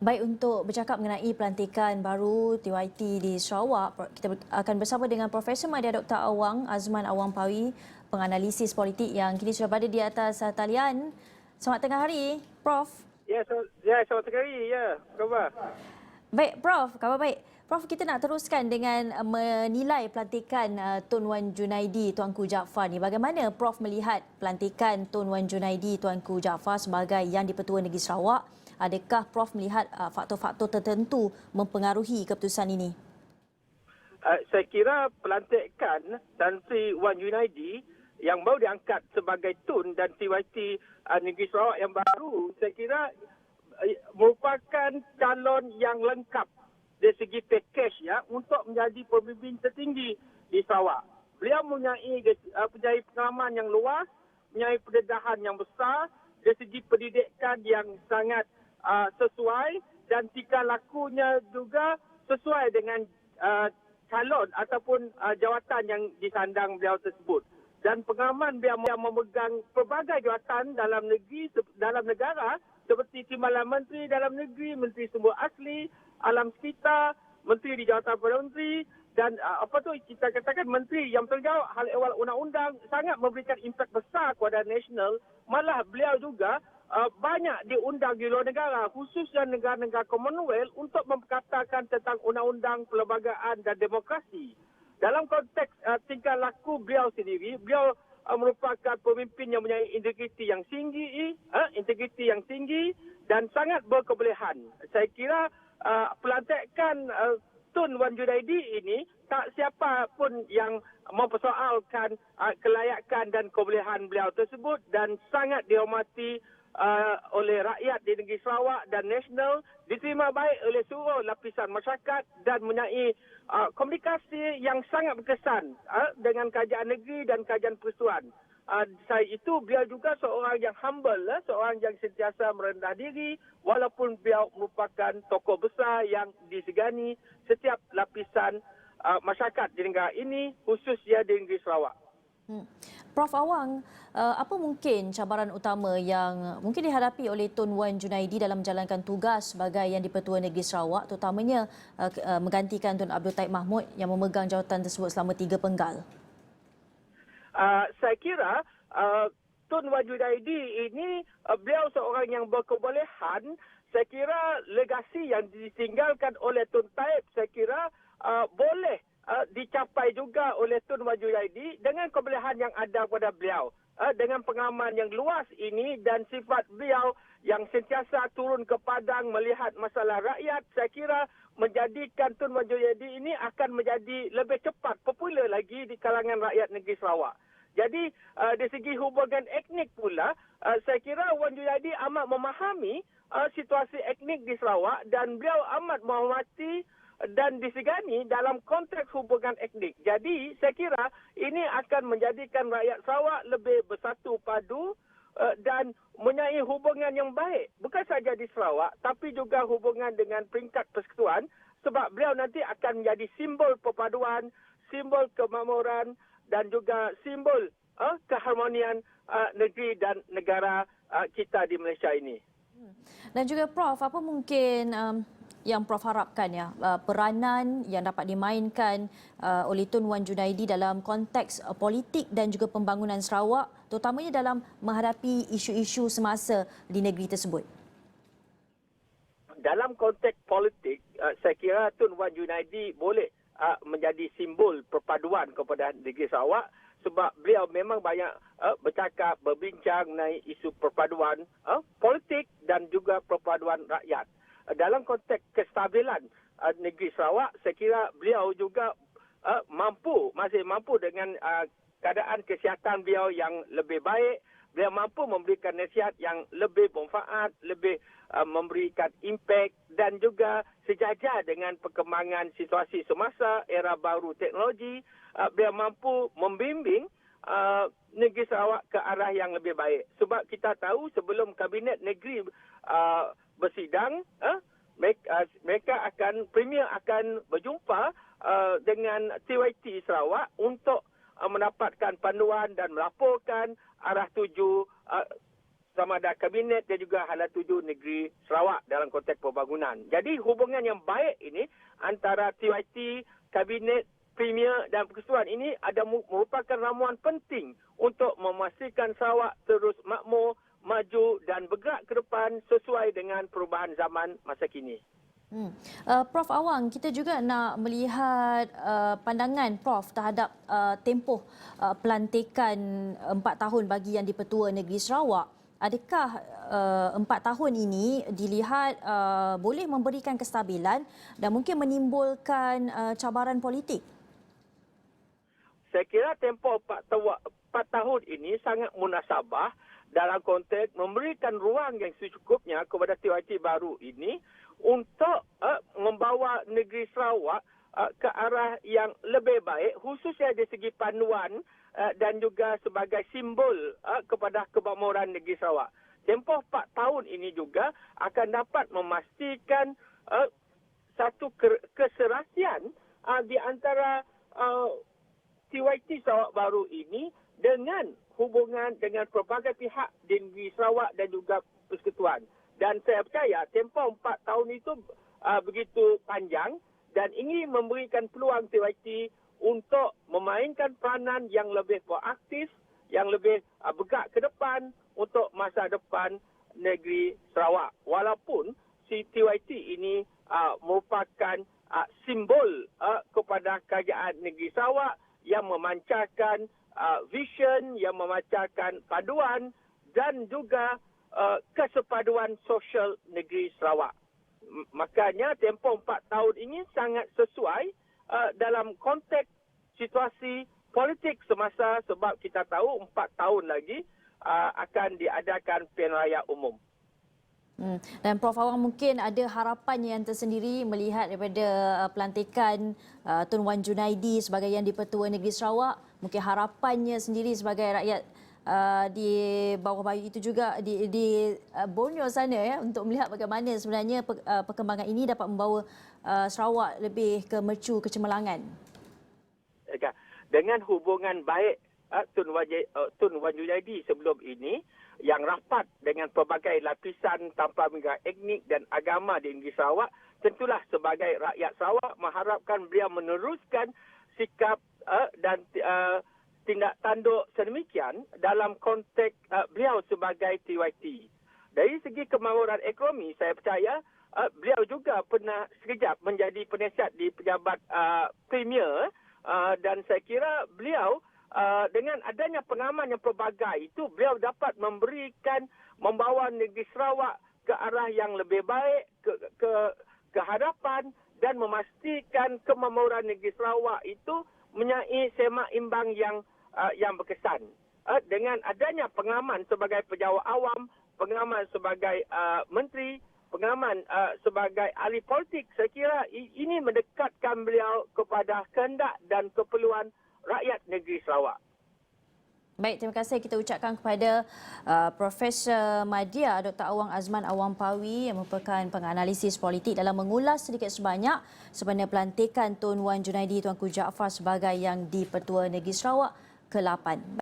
Baik, untuk bercakap mengenai pelantikan baru TYT di Sarawak, kita akan bersama dengan Profesor Madya Dr. Awang Azman Awang Pawi, penganalisis politik yang kini sudah berada di atas talian. Selamat tengah hari, Prof. Selamat sekali. Ya, apa khabar? Baik, Prof. Khabar baik. Prof, kita nak teruskan dengan menilai pelantikan Tun Wan Junaidi Tuanku Jaafar ni. Bagaimana Prof melihat pelantikan Tun Wan Junaidi Tuanku Jaafar sebagai Yang di-Pertua Negeri Sarawak? Adakah Prof melihat faktor-faktor tertentu mempengaruhi keputusan ini? Saya kira pelantikan Tan Sri Wan Junaidi yang baru diangkat sebagai Tun dan TYT Negeri Sarawak yang baru, saya kira merupakan calon yang lengkap dari segi pakej ya untuk menjadi pemimpin tertinggi di Sarawak. Beliau mempunyai pengalaman yang luas, mempunyai pendedahan yang besar, dari segi pendidikan yang sangat sesuai dan tingkah lakunya juga sesuai dengan calon ataupun jawatan yang disandang beliau tersebut. Dan pengalaman beliau memegang pelbagai jawatan dalam negeri, dalam negara seperti Timbalan Menteri Dalam Negeri, Menteri Sumber Asli, Alam Sekitar, Menteri di Jawatan Perdana Menteri dan kita katakan Menteri yang bertanggungjawab hal ehwal undang-undang, sangat memberikan impak besar kepada nasional. Malah beliau juga banyak diundang di luar negara, khususnya negara-negara Commonwealth untuk memperkatakan tentang undang-undang perlembagaan dan demokrasi. Dalam konteks tingkah laku beliau sendiri, beliau merupakan pemimpin yang mempunyai integriti yang tinggi dan sangat berkebolehan. Saya kira pelantikan Tun Wan Junaidi ini tak siapa pun yang mempersoalkan kelayakan dan kebolehan beliau tersebut dan sangat dihormati oleh rakyat di negeri Sarawak dan nasional, diterima baik oleh seluruh lapisan masyarakat dan mempunyai komunikasi yang sangat berkesan dengan kerajaan negeri dan kerajaan persekutuan. Beliau juga seorang yang humble, seorang yang sentiasa merendah diri walaupun beliau merupakan tokoh besar yang disegani setiap lapisan masyarakat di negara ini, khususnya di negeri Sarawak. Prof Awang, apa mungkin cabaran utama yang mungkin dihadapi oleh Tun Wan Junaidi dalam menjalankan tugas sebagai Yang di-Pertua Negeri Sarawak, terutamanya menggantikan Tun Abdul Taib Mahmud yang memegang jawatan tersebut selama 3 penggal? Saya kira Tun Wan Junaidi ini beliau seorang yang berkebolehan. Saya kira legasi yang ditinggalkan oleh Tun Taib, saya kira boleh dicapai juga oleh Tun Wan Junaidi dengan kebolehan yang ada pada beliau. Dengan pengalaman yang luas ini dan sifat beliau yang sentiasa turun ke padang melihat masalah rakyat, saya kira menjadikan Tun Wan Junaidi ini akan menjadi lebih cepat popular lagi di kalangan rakyat negeri Sarawak. Jadi dari segi hubungan etnik pula, saya kira Wan Junaidi amat memahami situasi etnik di Sarawak dan beliau amat menghormati dan disegani dalam konteks hubungan etnik. Jadi saya kira ini akan menjadikan rakyat Sarawak lebih bersatu padu dan mempunyai hubungan yang baik. Bukan saja di Sarawak tapi juga hubungan dengan peringkat persekutuan, sebab beliau nanti akan menjadi simbol perpaduan, simbol kemakmuran dan juga simbol keharmonian negeri dan negara kita di Malaysia ini. Dan juga Prof, apa mungkin yang Prof harapkan ya, peranan yang dapat dimainkan oleh Tun Wan Junaidi dalam konteks politik dan juga pembangunan Sarawak, terutamanya dalam menghadapi isu-isu semasa di negeri tersebut? Dalam konteks politik, saya kira Tun Wan Junaidi boleh menjadi simbol perpaduan kepada negeri Sarawak sebab beliau memang banyak bercakap, berbincang mengenai isu perpaduan politik dan juga perpaduan rakyat. Dalam konteks kestabilan negeri Sarawak, saya kira beliau juga masih mampu dengan keadaan kesihatan beliau yang lebih baik. Beliau mampu memberikan nasihat yang lebih bermanfaat, lebih memberikan impak dan juga sejajar dengan perkembangan situasi semasa, era baru teknologi. Beliau mampu membimbing negeri Sarawak ke arah yang lebih baik. Sebab kita tahu sebelum Kabinet Negeri bersidang, Premier akan berjumpa dengan TYT Sarawak untuk mendapatkan panduan dan melaporkan arah tuju sama ada Kabinet dan juga Hala Tuju Negeri Sarawak dalam konteks pembangunan. Jadi hubungan yang baik ini antara TYT, Kabinet, Premier dan Persekutuan ini merupakan ramuan penting untuk memastikan Sarawak terus makmur, maju dan bergerak ke depan sesuai dengan perubahan zaman masa kini. Prof Awang, kita juga nak melihat pandangan Prof terhadap tempoh pelantikan 4 tahun bagi Yang di-Pertua Negeri Sarawak. Adakah 4 tahun ini dilihat boleh memberikan kestabilan dan mungkin menimbulkan cabaran politik? Saya kira tempoh 4 tahun ini sangat munasabah dalam konteks memberikan ruang yang secukupnya kepada TYT baru ini untuk membawa negeri Sarawak ke arah yang lebih baik, khususnya dari segi panduan dan juga sebagai simbol kepada kemakmuran negeri Sarawak. Tempoh 4 tahun ini juga akan dapat memastikan satu keserasian di antara TYT Sarawak baru ini dengan hubungan dengan pelbagai pihak di negeri Sarawak dan juga Persekutuan. Dan saya percaya tempoh 4 tahun itu begitu panjang dan ingin memberikan peluang TYT untuk memainkan peranan yang lebih proaktif, yang lebih bergerak ke depan untuk masa depan negeri Sarawak. Walaupun si TYT ini merupakan simbol kepada kerajaan negeri Sarawak yang memancarkan vision, yang memancarkan paduan dan juga kesepaduan sosial negeri Sarawak. Makanya tempoh 4 tahun ini sangat sesuai dalam konteks situasi politik semasa sebab kita tahu 4 tahun lagi akan diadakan pilihan raya umum. Dan Prof Awang mungkin ada harapan yang tersendiri melihat daripada pelantikan Tun Wan Junaidi sebagai Yang di-Pertua Negeri Sarawak. Mungkin harapannya sendiri sebagai rakyat di bawah bayu itu juga di Borneo sana ya, untuk melihat bagaimana sebenarnya perkembangan ini dapat membawa Sarawak lebih ke mercu kecemerlangan. Dengan hubungan baik Tun Wan Junaidi sebelum ini yang rapat dengan pelbagai lapisan tanpa mengira etnik dan agama di negeri Sarawak, tentulah sebagai rakyat Sarawak mengharapkan beliau meneruskan sikap dan tindak tanduk sedemikian dalam konteks beliau sebagai TYT. Dari segi kemakmuran ekonomi, saya percaya beliau juga pernah sekejap menjadi penasihat di pejabat Premier dan saya kira beliau dengan adanya pengalaman yang pelbagai itu, beliau dapat membawa negeri Sarawak ke arah yang lebih baik, ke hadapan dan memastikan kemakmuran negeri Sarawak itu menyai semak imbang yang berkesan. Dengan adanya pengalaman sebagai pejabat awam, pengalaman sebagai menteri, pengalaman sebagai ahli politik, saya kira ini mendekatkan beliau kepada kehendak dan keperluan rakyat negeri Sarawak. Baik, terima kasih kita ucapkan kepada Profesor Madya Dr. Awang Azman Awang-Pawi yang merupakan penganalisis politik dalam mengulas sedikit sebanyak sebenarnya pelantikan Tun Wan Junaidi Tuanku Jaafar sebagai Yang di-Pertua Negeri Sarawak ke-8.